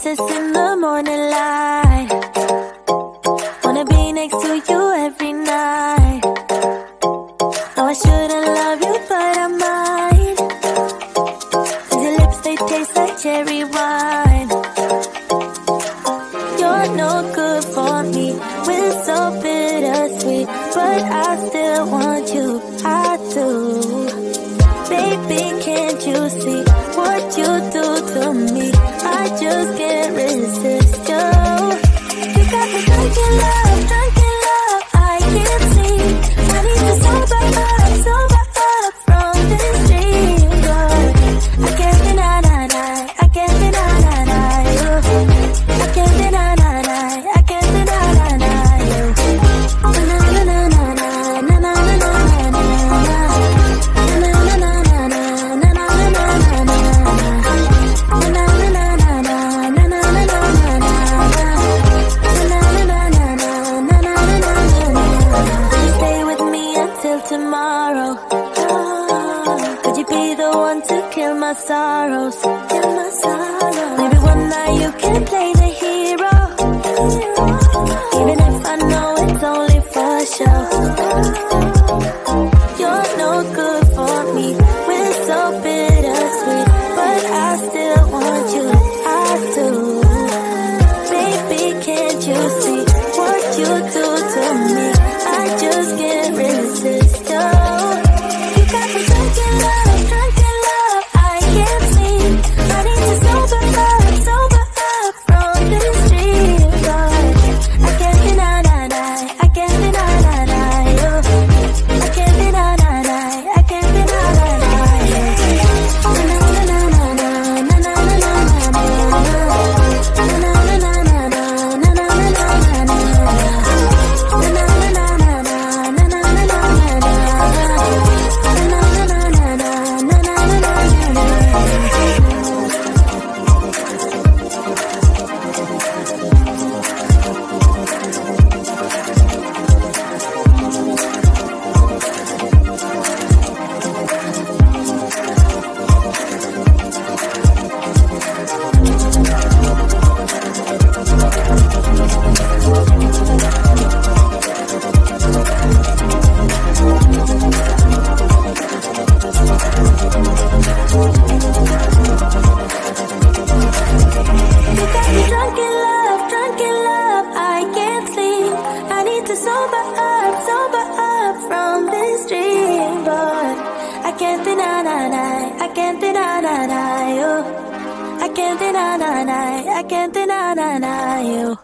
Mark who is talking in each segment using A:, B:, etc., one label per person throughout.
A: kisses in the morning light. Wanna be next to you every night. Oh, I shouldn't love you, but I might. 'Cause your lips, they taste like cherry wine. You're no good for me, we're so bittersweet, but I still want you, I do. Baby, can't you see what you do to me? I just can't resist you. You got me drunk in love, I can't sleep. I need to sober up from this dream, but I can't deny, I can't deny you. I can't deny, I can't deny you. Na na na na na na na na na na na. Tomorrow, could you be the one to kill my sorrows? Maybe one night you can play the hero, even if I know it's only for show. You're no good for me, we're so bittersweet, but I still want you, I do. Baby, can't you see what you do to me? I just can't resist. You got me drunk in love, I can't sleep. I need to sober up from this dream, but I can't deny, I can't deny you. I can't deny, I can't deny you. Na na na na na na na na na na na na na na. I can't deny you.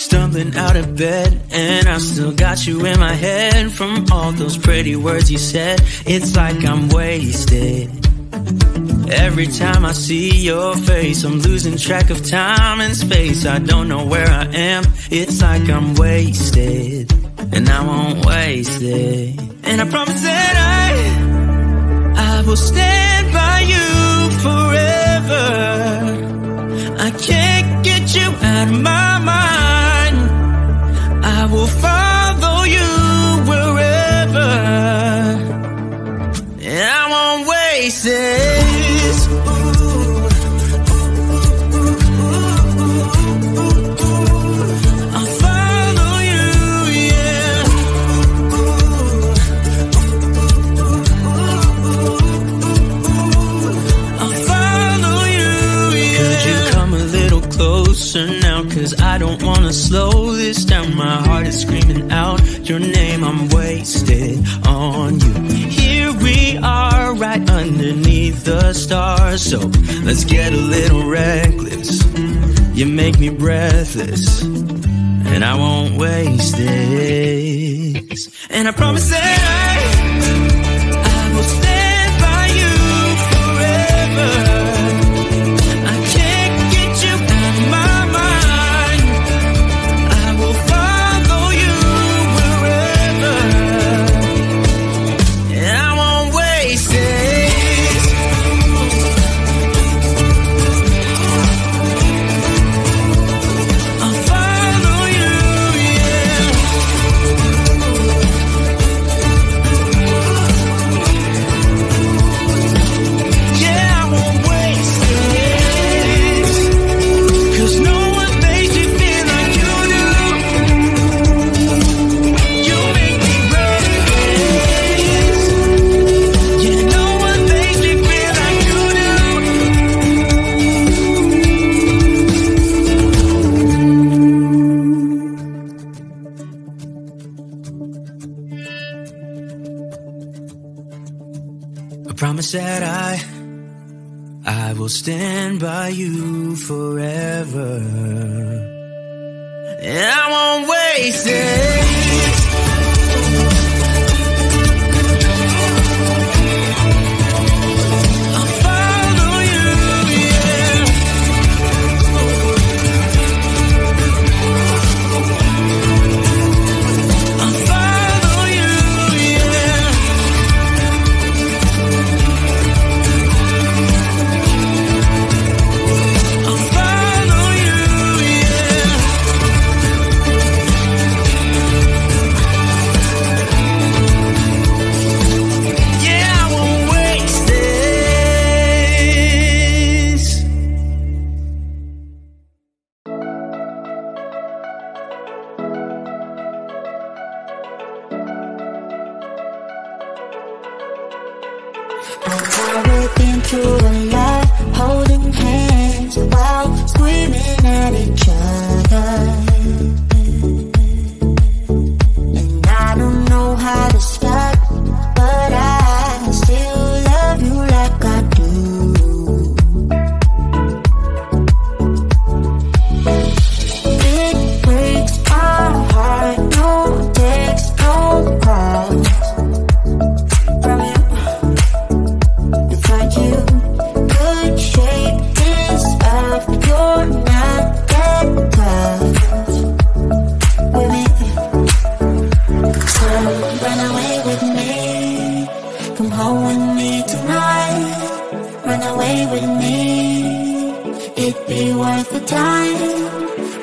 B: Stumbling out of bed, and I still got you in my head. From all those pretty words you said, it's like I'm wasted. Every time I see your face, I'm losing track of time and space. I don't know where I am, it's like I'm wasted. And I won't waste it. And I promise that I will stand by you forever. I can't get you out of my mind. I will follow you wherever. And I won't waste it. Now, cause I don't wanna slow this down. My heart is screaming out your name. I'm wasted on you. Here we are, right underneath the stars. So let's get a little reckless. You make me breathless, and I won't waste this. And I promise that I will stand by you forever. That I will stand by you forever, and I won't waste it.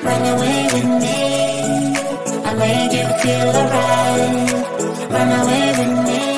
A: Run away with me. I made you feel alright. Run away with me.